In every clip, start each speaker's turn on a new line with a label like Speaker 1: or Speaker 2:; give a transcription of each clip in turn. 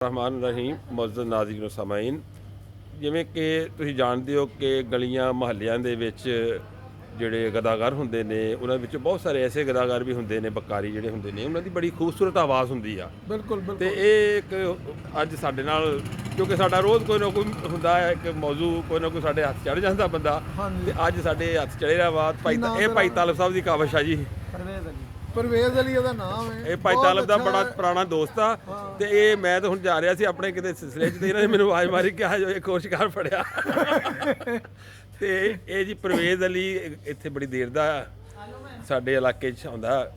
Speaker 1: रहमान रहीम ਮੁਅੱਜ਼ਜ਼ ਨਾਜ਼ਰੀਨ ਸਾਮਾਈਨ। ਜਿਵੇਂ ਕਿ ਤੁਸੀਂ ਜਾਣਦੇ ਹੋ ਕਿ ਗਲੀਆਂ ਮੁਹੱਲਿਆਂ ਦੇ ਵਿੱਚ ਜਿਹੜੇ ਗਦਾਗਰ ਹੁੰਦੇ ਨੇ ਉਹਨਾਂ ਵਿੱਚ ਬਹੁਤ ਸਾਰੇ ਐਸੇ ਗਦਾਗਰ ਵੀ ਹੁੰਦੇ ਨੇ, ਬਕਾਰੀ ਜਿਹੜੇ ਹੁੰਦੇ ਨੇ, ਉਹਨਾਂ ਦੀ ਬੜੀ ਖੂਬਸੂਰਤ ਆਵਾਜ਼ ਹੁੰਦੀ ਆ।
Speaker 2: ਬਿਲਕੁਲ
Speaker 1: ਤੇ
Speaker 2: ਬਿਲਕੁਲ
Speaker 1: ਇਹ ਇੱਕ ਅੱਜ ਸਾਡੇ ਨਾਲ, ਕਿਉਂਕਿ ਸਾਡਾ ਰੋਜ਼ ਕੋਈ ਨਾ ਕੋਈ ਹੁੰਦਾ ਹੈ ਇੱਕ ਮੌਜੂ, ਕੋਈ ਨਾ ਕੋਈ ਸਾਡੇ ਹੱਥ ਚੜ੍ਹ ਜਾਂਦਾ ਬੰਦਾ,
Speaker 2: ਹਾਂਜੀ।
Speaker 1: ਤੇ ਅੱਜ ਸਾਡੇ ਹੱਥ ਚੜ੍ਹਿਆ ਵਾ
Speaker 2: ਕੀ ਨਾਮ
Speaker 1: ਇਹ ਭਾਈ
Speaker 2: ਤੇਰਾ?
Speaker 1: ਤਾਲਬ ਸਾਹਿਬ ਦੀ ਕਾਵਿਸ਼ ਆ ਜੀ।
Speaker 2: ਪਰਵੇਜ਼ ਅਲੀ ਉਹਦਾ ਨਾਮ ਹੈ।
Speaker 1: ਇਹ ਭਾਈ
Speaker 2: ਬਹੁਤ
Speaker 1: ਤਾਲਬ ਦਾ
Speaker 2: ਅੱਛਾ
Speaker 1: ਬੜਾ
Speaker 2: ਹੈ।
Speaker 1: ਪੁਰਾਣਾ ਦੋਸਤ ਆ। ਤੇ ਇਹ ਮੈਂ ਤਾਂ ਹੁਣ ਜਾ ਰਿਹਾ ਸੀ ਆਪਣੇ ਕਿਤੇ ਸਿਲਸਿਲੇ 'ਚ, ਤੇ ਇਹਨਾਂ ਨੇ ਮੈਨੂੰ ਆਵਾਜ਼ ਮਾਰੀ ਕਿ ਆ ਜੋ ਇਹ ਕੋਸ਼ਿਕਾਰ ਫੜਿਆ। ਤੇ ਇਹ ਜੀ ਪਰਵੇਜ਼ ਅਲੀ ਇੱਥੇ ਬੜੀ ਦੇਰ ਦਾ ਸਾਡੇ ਇਲਾਕੇ 'ਚ ਆਉਂਦਾ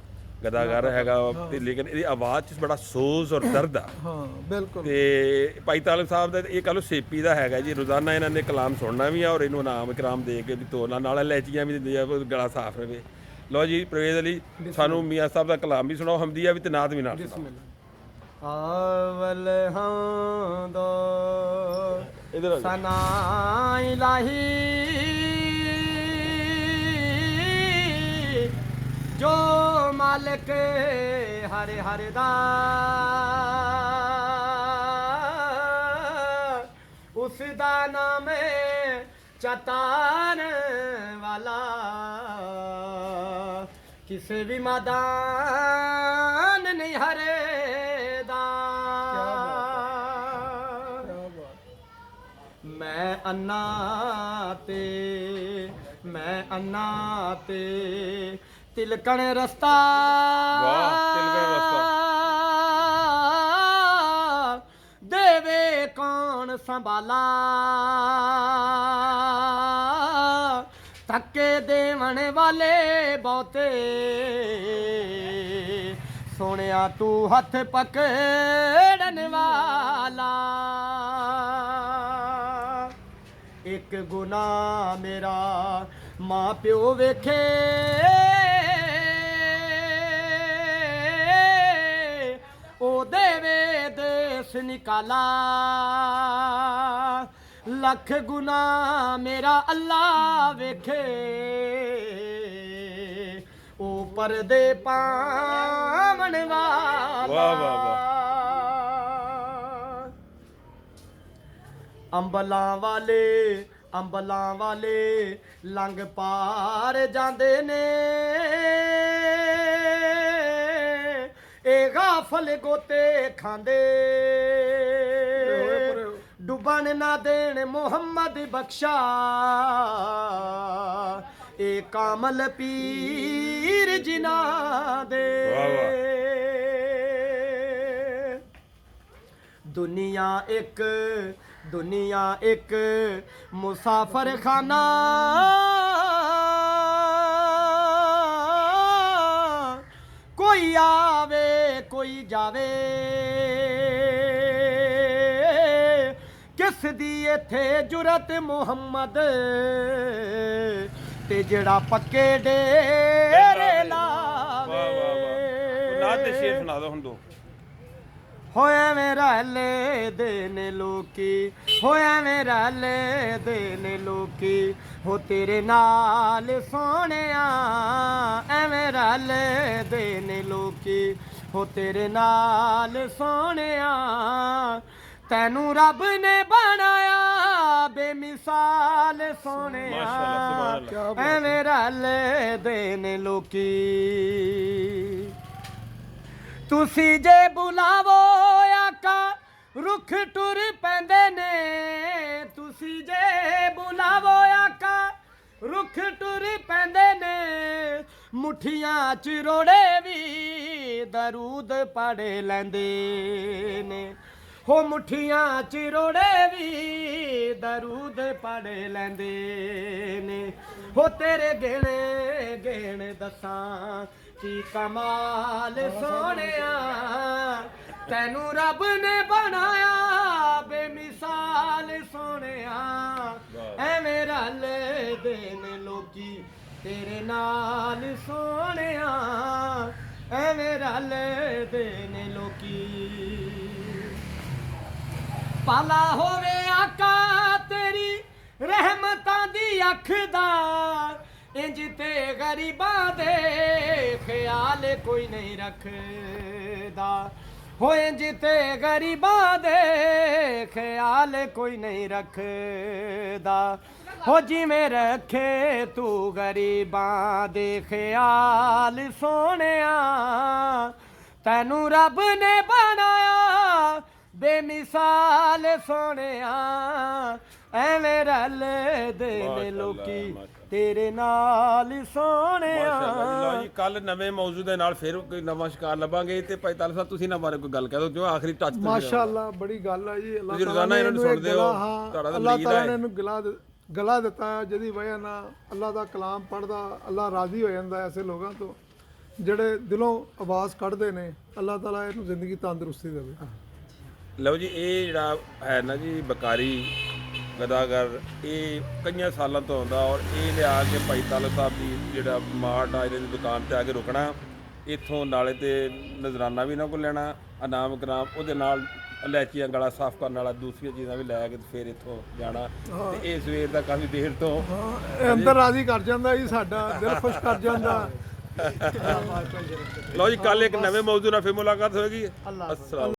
Speaker 1: ਗਦਾਗਰ ਹੈਗਾ, ਤੇ ਲੇਕਿਨ ਇਹਦੀ ਆਵਾਜ਼ 'ਚ ਬੜਾ ਸੋਜ਼ ਔਰ ਦਰਦ ਆ।
Speaker 2: ਹਾਂ ਬਿਲਕੁਲ।
Speaker 1: ਤੇ ਭਾਈ ਤਾਲਬ ਸਾਹਿਬ ਦਾ ਇਹ ਕਹ ਲਓ ਸੇਪੀ ਦਾ ਹੈਗਾ ਜੀ। ਰੋਜ਼ਾਨਾ ਇਹਨਾਂ ਨੇ ਕਲਾਮ ਸੁਣਨਾ ਵੀ ਆ ਔਰ ਇਹਨੂੰ ਇਨਾਮ ਇਕਰਾਮ ਦੇ ਕੇ ਵੀ ਤੋਰਨਾ, ਨਾਲ ਲੈਚੀਆਂ ਵੀ ਦਿੰਦੇ ਆ, ਗਲਾ ਸਾਫ਼ ਰਵੇ। ਲਓ ਜੀ ਪਰਵੇਜ਼ ਅਲੀ, ਸਾਨੂੰ ਮੀਆਂ ਸਾਹਿਬ ਦਾ ਕਲਾਮ ਵੀ ਸੁਣਾਓ, ਹਮਦੀਆ ਵੀ ਤੇ ਨਾਤ ਵੀ ਨਾਲ ਸੁਣਾਓ।
Speaker 3: ਆਵਲ ਹਮਦੋ
Speaker 1: ਇਧਰ
Speaker 3: ਸਨਾ ਇਲਾਹੀ ਜੋ ਮਾਲਕ ਹਰ ਹਰ ਦਾ, ਉਸ ਦਾ ਨਾਮ ਚਤਾਨ ਵਾਲਾ, ਕਿਸੇ ਵੀ ਮੈਦਾਨ ਨਹੀਂ ਹਰੇਦਾ। ਮੈਂ ਅੰਨਾ ਤੇ ਤਿਲਕਣ ਰਸਤਾ,
Speaker 1: ਵਾਹ, ਤਿਲਕਣ ਰਸਤਾ।
Speaker 3: ਦੇਵੇ ਕੌਣ ਸੰਭਾਲਾ, ਧੱਕੇ ਦੇਵਣ ਵਾਲੇ ਬਹੁਤੇ, ਸੋਹਣਿਆ ਤੂੰ ਹੱਥ ਪਕੜਨ ਵਾਲਾ। ਇੱਕ ਗੁਨਾਹ ਮੇਰਾ ਮਾਂ ਪਿਓ ਵੇਖੇ, ਉਹ ਦੇਵੇ ਦੇਸ ਨਿਕਾਲਾ। ਲੱਖ ਗੁਨਾਹ ਮੇਰਾ ਅੱਲਾ ਵੇਖੇ, ਉਹ ਪਰਦੇ ਪਾਵਣ ਵਾਲਾ।
Speaker 1: ਵਾਹ ਵਾਹ ਵਾਹ।
Speaker 3: ਅੰਬਲਾਂ ਵਾਲੇ ਲੰਘ ਪਾਰ ਜਾਂਦੇ ਨੇ, ਇਹ ਗਾਫਲ ਗੋਤੇ ਖਾਂਦੇ, ਡੁੱਬਣ ਨਾ ਦੇਣ ਮੁਹੰਮਦ ਬਖਸ਼ਾ, ਇਹ ਕਾਮਲ ਪੀਰ ਜਿਨ੍ਹਾਂ ਦੇ। ਦੁਨੀਆ ਇੱਕ ਮੁਸਾਫਰ ਖਾਨਾ, ਕੋਈ ਆਵੇ ਕੋਈ ਜਾਵੇ, ਕਿਸ ਦੀ ਇੱਥੇ ਜੁਰਤ ਮੁਹੰਮਦ, ਤੇ ਜਿਹੜਾ ਪੱਕੇ ਡੇਰੇ ਲਾਵੇ।
Speaker 1: ਨਾਤ ਦੇ ਸ਼ੇਰ ਸੁਣਾ ਦੋ ਹੁਣ ਦੋ।
Speaker 3: ਹੋਇਆ ਮੇਰਾ ਲੈ ਦੇ ਨੇ ਲੋਕੀ, ਹੋਇਆ ਮੇਰਾ ਲੈ ਦੇ ਨੇ ਲੋਕੀ, ਹੋ ਤੇਰੇ ਨਾਲ ਸੋਹਣਿਆ, ਐਵੇਂ ਰਲ ਦੇ ਨੇ ਲੋਕੀ, ਹੋ ਤੇਰੇ ਨਾਲ ਸੋਹਣਿਆ। ਤੈਨੂੰ ਰੱਬ ਨੇ ਬਣਾਇਆ ਬੇਮਿਸਾਲ ਸੋਹਣਿਆ, ਐਵੇਂ ਰਲ ਦੇ ਨੇ ਲੋਕੀ। ਤੁਸੀਂ ਜੇ ਬੁਲਾਵੋ ਆਕਾ ਰੁੱਖ ਟੁਰ ਪੈਂਦੇ ਨੇ, ਤੁਸੀਂ ਜੇ ਬੁਲਾਵੋ ਆਕਾ ਰੁੱਖ ਟੁਰ ਪੈਂਦੇ ਨੇ, ਮੁੱਠੀਆਂ ਚ ਰੋੜੇ ਵੀ ਦਰੂਦ ਪੜ ਲੈਂਦੇ ਨੇ, ਹੋ ਮੁੱਠੀਆਂ ਚ ਰੋੜੇ ਵੀ ਦਰੂਦ ਪੜ ਲੈਂਦੇ ਨੇ। ਹੋ ਤੇਰੇ ਗਿਣ ਦੱਸਾਂ ਕੀ ਕਮਾਲ ਸੋਹਣਿਆ, ਤੈਨੂੰ ਰੱਬ ਨੇ ਬਣਾਇਆ ਬੇਮਿਸਾਲ ਸੋਹਣਿਆ, ਐਵੇਂ ਰਲ ਦੇ ਨੇ ਲੋਕੀ ਤੇਰੇ ਨਾਲ ਸੋਹਣਿਆ, ਐਵੇਂ ਰਲ ਦੇ ਨੇ ਲੋਕੀ। ਪਾਲਾ ਹੋਵੇ ਆਕਾ ਤੇਰੀ ਰਹਿਮਤਾਂ ਦੀ ਅੱਖ ਦਾ, इंज ते गरीबां दे ख्याल कोई नहीं रखदा ਹੋਏ ਜਿੱਤੇ ਗਰੀਬਾਂ ਦੇ ਖਿਆਲ ਕੋਈ ਨਹੀਂ ਰੱਖਦਾ ਹੋ ਜਿਵੇਂ ਰੱਖੇ ਤੂੰ ਗਰੀਬਾਂ ਦੇ ਖਿਆਲ ਸੋਹਣਿਆ ਤੈਨੂੰ ਰੱਬ ਨੇ ਬਣਾਇਆ ਬੇਮਿਸਾਲ ਸੋਹਣਿਆ ਐਵੇਂ ਰਲਦੇ ਨੇ ਲੋਕੀ ਤੇਰੇ ਨਾਲ ਸੋਹਣਿਆ।
Speaker 1: ਲਓ ਜੀ ਕੱਲ ਨਵੇਂ ਮੌਜੂ ਦੇ ਨਾਲ ਫਿਰ ਕੋਈ ਨਵਾਂ ਸ਼ਿਕਾਰ ਲੱਭਾਂਗੇ ਤੇ ਭਾਈ ਤਾਲਬ ਸਾਹਿਬ ਤੁਸੀਂ ਨਾ ਬਾਰੇ ਕੋਈ ਗੱਲ ਕਹਿ ਦਿਓ ਜੋ ਆਖਰੀ ਟੱਚ ਤੇ
Speaker 2: ਮਾਸ਼ਾਅੱਲਾ ਬੜੀ ਗੱਲ ਆ ਜੀ। ਅੱਲਾਹ
Speaker 1: ਤੁਸੀਂ ਰੋਜ਼ਾਨਾ ਇਹਨਾਂ ਨੂੰ ਸੁਣਦੇ ਹੋ, ਤੁਹਾਡਾ ਤਾਂ
Speaker 2: ਅੱਲਾਹ
Speaker 1: ਮਰੀਦ
Speaker 2: ਤਾਲਾ
Speaker 1: ਹੈ।
Speaker 2: ਨੇ ਇਹਨੂੰ ਗਲਾ ਦਿੱਤਾ ਜਿਹਦੀ ਵਜ੍ਹਾ ਨਾਲ ਅੱਲਾਹ ਦਾ ਕਲਾਮ ਪੜਦਾ ਅੱਲਾਹ ਰਾਜ਼ੀ ਹੋ ਜਾਂਦਾ ਐਸੇ ਲੋਕਾਂ ਤੋਂ ਜਿਹੜੇ ਦਿਲੋਂ ਆਵਾਜ਼ ਕੱਢਦੇ ਨੇ। ਅੱਲਾਹ ਤਾਲਾ ਇਹਨੂੰ ਜ਼ਿੰਦਗੀ ਤੰਦਰੁਸਤੀ ਦੇਵੇ।
Speaker 1: ਲਓ ਜੀ ਇਹ ਜਿਹੜਾ ਹੈ ਨਾ ਜੀ ਬਕਾਰੀ ਗਦਾਗਰ ਇਹ ਕਈਆਂ ਸਾਲਾਂ ਤੋਂ ਆਉਂਦਾ ਔਰ ਇਹ ਲਿਆ ਕੇ ਭਾਈ ਤਾਲਬ ਸਾਹਿਬ ਦੀ ਜਿਹੜਾ ਮਾਰਟ ਆ ਇਹਦੀ ਦੁਕਾਨ ਤੇ ਆ ਕੇ ਰੁਕਣਾ ਇੱਥੋਂ ਨਾਲੇ ਤੇ ਨਜ਼ਰਾਨਾ ਵੀ ਇਹਨਾਂ ਕੋਲ ਲੈਣਾ ਇਨਾਮ ਕਰਾਮ ਉਹਦੇ ਨਾਲ ਇਲਾਇਚੀਆਂ ਗਲਾ ਸਾਫ਼ ਕਰਨ ਵਾਲਾ ਦੂਸਰੀਆਂ ਚੀਜ਼ਾਂ ਵੀ ਲੈ ਕੇ ਤੇ ਫਿਰ ਇੱਥੋਂ ਜਾਣਾ ਤੇ ਇਹ ਸਵੇਰ ਦਾ ਕਾਫੀ ਦੇਰ ਤੋਂ
Speaker 2: ਇਹ ਅੰਦਰ ਰਾਜ਼ੀ ਕਰ ਜਾਂਦਾ ਜੀ, ਸਾਡਾ ਦਿਲ ਖੁਸ਼ ਕਰ ਜਾਂਦਾ।
Speaker 1: ਲਓ ਜੀ ਕੱਲ ਇੱਕ ਨਵੇਂ ਮੌਜੂ ਨਾਲ ਫਿਰ ਮੁਲਾਕਾਤ ਹੋਏਗੀ।
Speaker 3: ਅੱਲਾਹ
Speaker 1: ਅਸਲਾਮ